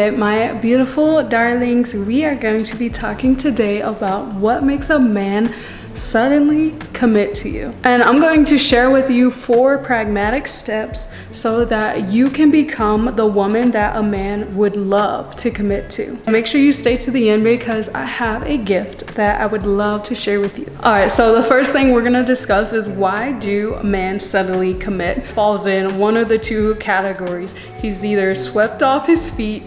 My beautiful darlings, we are going to be talking today about what makes a man suddenly commit to you. And I'm going to share with you 4 pragmatic steps so that you can become the woman that a man would love to commit to. Make sure you stay to the end because I have a gift that I would love to share with you. All right, so the first thing we're gonna discuss is why do men suddenly commit? Falls in one of the 2 categories. He's either swept off his feet,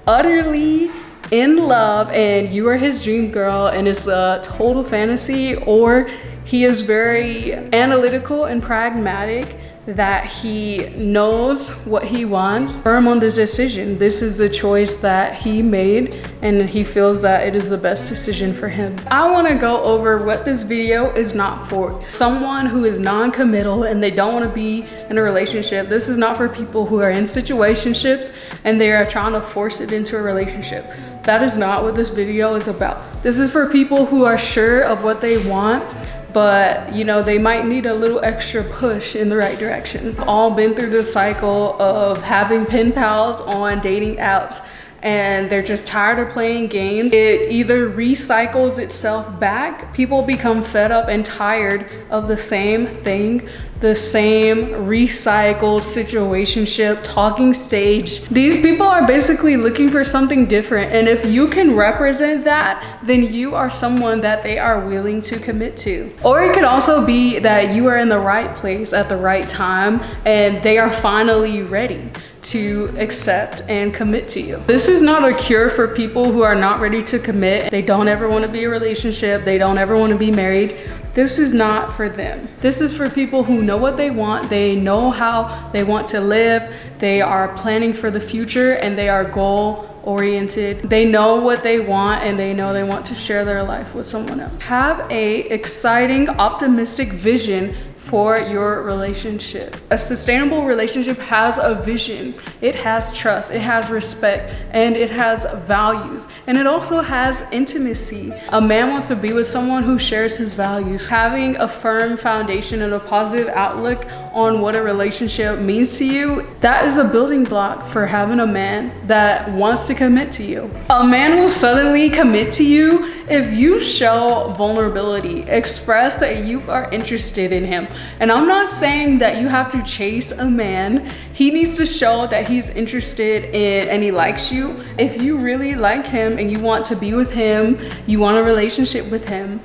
utterly in love, and you are his dream girl and it's a total fantasy, or he is very analytical and pragmatic, that he knows what he wants, firm on this decision. This is the choice that he made and he feels that it is the best decision for him. I want to go over what this video is not for. Someone who is non-committal and they don't want to be in a relationship. This is not for people who are in situationships and they are trying to force it into a relationship. That is not what this video is about. This is for people who are sure of what they want, but you know, they might need a little extra push in the right direction. We've all been through the cycle of having pen pals on dating apps and they're just tired of playing games. It either recycles itself back. People become fed up and tired of the same thing, the same recycled situationship, talking stage. These people are basically looking for something different. And if you can represent that, then you are someone that they are willing to commit to. Or it could also be that you are in the right place at the right time and they are finally ready to accept and commit to you. This is not a cure for people who are not ready to commit. They don't ever want to be in a relationship. They don't ever want to be married. This is not for them. This is for people who know what they want. They know how they want to live. They are planning for the future and they are goal oriented. They know what they want and they know they want to share their life with someone else. Have a exciting, optimistic vision for your relationship. A sustainable relationship has a vision, it has trust, it has respect, and it has values, and it also has intimacy. A man wants to be with someone who shares his values. Having a firm foundation and a positive outlook on what a relationship means to you, that is a building block for having a man that wants to commit to you. A man will suddenly commit to you if you show vulnerability, express that you are interested in him. And I'm not saying that you have to chase a man. He needs to show that he's interested in and he likes you. If you really like him and you want to be with him, you want a relationship with him,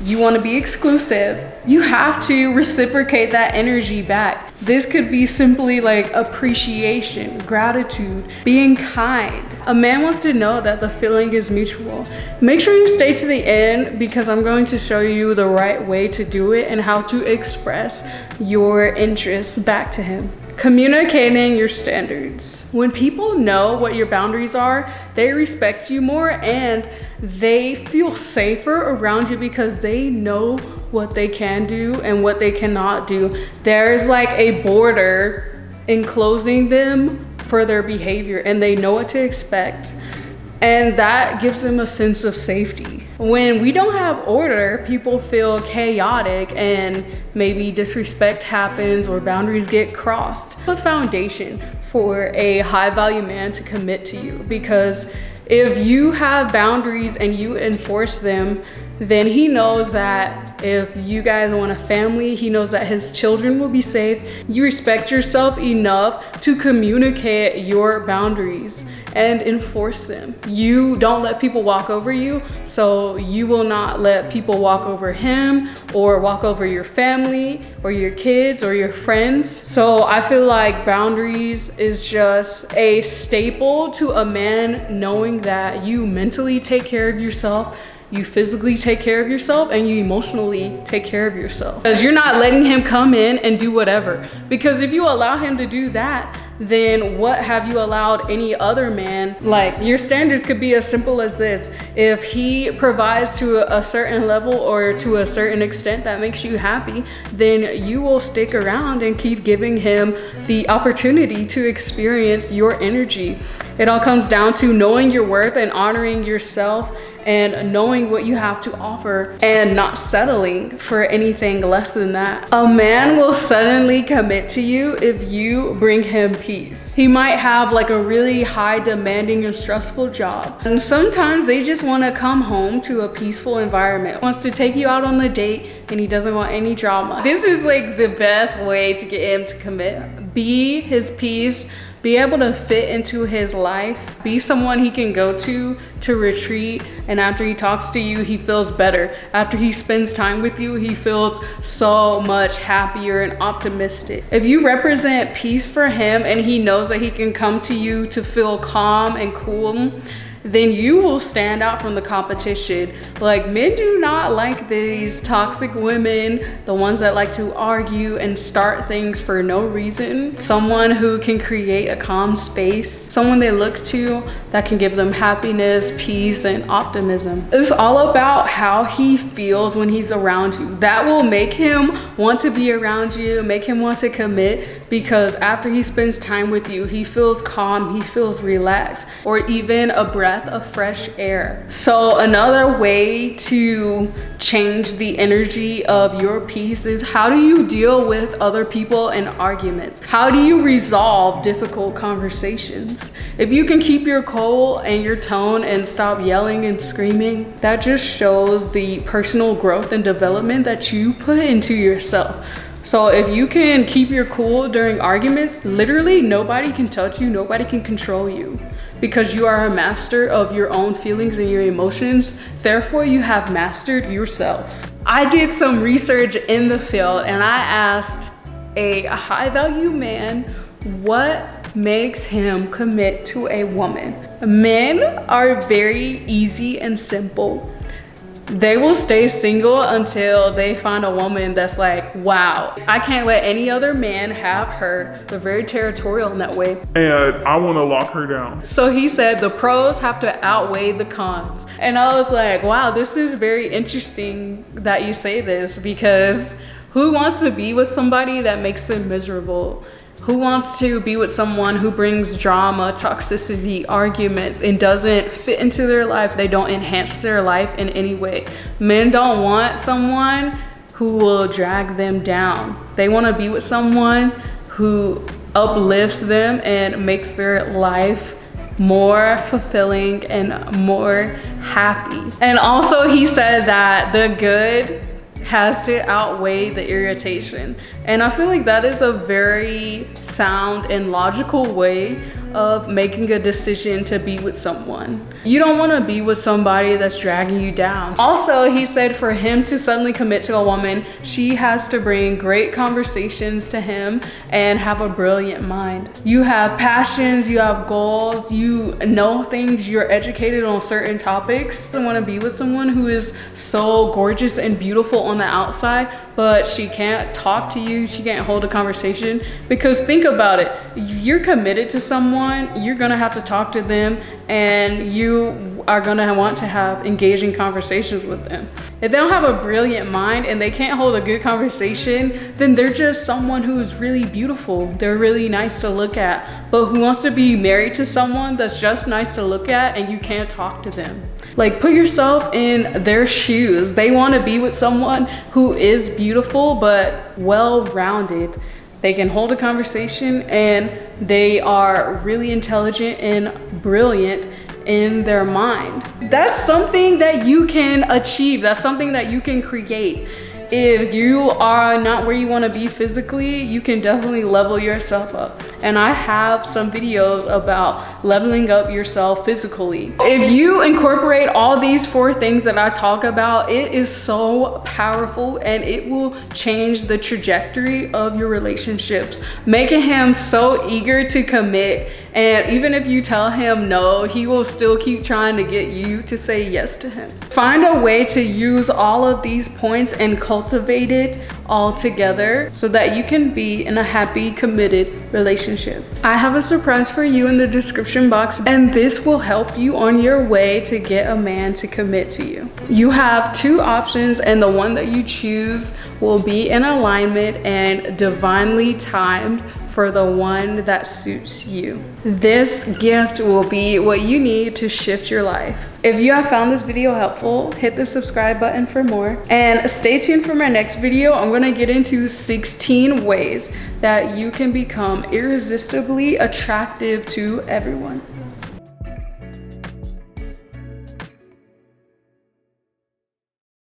you want to be exclusive, you have to reciprocate that energy back. This could be simply like appreciation, gratitude, being kind. A man wants to know that the feeling is mutual. Make sure you stay to the end because I'm going to show you the right way to do it and how to express your interest back to him. Communicating your standards. When people know what your boundaries are, they respect you more and they feel safer around you because they know what they can do and what they cannot do. There's like a border enclosing them for their behavior and they know what to expect. And that gives them a sense of safety. When we don't have order, people feel chaotic and maybe disrespect happens or boundaries get crossed. The foundation for a high value man to commit to you, because if you have boundaries and you enforce them, then he knows that if you guys want a family, he knows that his children will be safe. You respect yourself enough to communicate your boundaries and enforce them. You don't let people walk over you, so you will not let people walk over him or walk over your family or your kids or your friends. So I feel like boundaries is just a staple to a man knowing that you mentally take care of yourself, you physically take care of yourself, and you emotionally take care of yourself. Because you're not letting him come in and do whatever. Because if you allow him to do that, then what have you allowed any other man? Like, your standards could be as simple as this. If he provides to a certain level or to a certain extent that makes you happy, then you will stick around and keep giving him the opportunity to experience your energy. It all comes down to knowing your worth and honoring yourself and knowing what you have to offer and not settling for anything less than that. A man will suddenly commit to you if you bring him peace. He might have like a really high demanding and stressful job, and sometimes they just want to come home to a peaceful environment. He wants to take you out on a date and he doesn't want any drama. This is like the best way to get him to commit. Be his peace. Be able to fit into his life. Be someone he can go to retreat, and after he talks to you, he feels better. After he spends time with you, he feels so much happier and optimistic. If you represent peace for him and he knows that he can come to you to feel calm and cool, then you will stand out from the competition. Like, men do not like these toxic women, the ones that like to argue and start things for no reason. Someone who can create a calm space, someone they look to that can give them happiness, peace, and optimism. It's all about how he feels when he's around you. That will make him want to be around you, make him want to commit, because after he spends time with you, he feels calm, he feels relaxed, or even a breath of fresh air. So another way to change the energy of your peace is, how do you deal with other people and arguments? How do you resolve difficult conversations? If you can keep your cool and your tone and stop yelling and screaming, that just shows the personal growth and development that you put into yourself. So if you can keep your cool during arguments, literally nobody can touch you, nobody can control you, because you are a master of your own feelings and your emotions. Therefore, you have mastered yourself. I did some research in the field and I asked a high value man what makes him commit to a woman. Men are very easy and simple. They will stay single until they find a woman that's like, wow, I can't let any other man have her. They're very territorial in that way. And I want to lock her down. So he said the pros have to outweigh the cons. And I was like, wow, this is very interesting that you say this, because who wants to be with somebody that makes them miserable? Who wants to be with someone who brings drama, toxicity, arguments, and doesn't fit into their life? They don't enhance their life in any way. Men don't want someone who will drag them down. They want to be with someone who uplifts them and makes their life more fulfilling and more happy. And also he said that the good has to outweigh the irritation. And I feel like that is a very sound and logical way of making a decision to be with someone. You don't want to be with somebody that's dragging you down. Also, he said for him to suddenly commit to a woman, she has to bring great conversations to him and have a brilliant mind. You have passions, you have goals, you know things, you're educated on certain topics. I want to be with someone who is so gorgeous and beautiful on the outside, but she can't talk to you, she can't hold a conversation. Because think about it, if you're committed to someone, you're gonna have to talk to them and you are gonna want to have engaging conversations with them. If they don't have a brilliant mind and they can't hold a good conversation, then they're just someone who's really beautiful. They're really nice to look at, but who wants to be married to someone that's just nice to look at and you can't talk to them? Like, put yourself in their shoes. They want to be with someone who is beautiful but well-rounded. They can hold a conversation and they are really intelligent and brilliant in their mind. That's something that you can achieve. That's something that you can create. If you are not where you want to be physically, you can definitely level yourself up. And I have some videos about leveling up yourself physically. If you incorporate all these 4 things that I talk about, it is so powerful and it will change the trajectory of your relationships, making him so eager to commit. And even if you tell him no, he will still keep trying to get you to say yes to him. Find a way to use all of these points and cultivate it all together so that you can be in a happy, committed relationship. I have a surprise for you in the description box, and this will help you on your way to get a man to commit to you. You have 2 options, and the one that you choose will be in alignment and divinely timed for the one that suits you. This gift will be what you need to shift your life. If you have found this video helpful, hit the subscribe button for more. And stay tuned for my next video. I'm gonna get into 16 ways that you can become irresistibly attractive to everyone.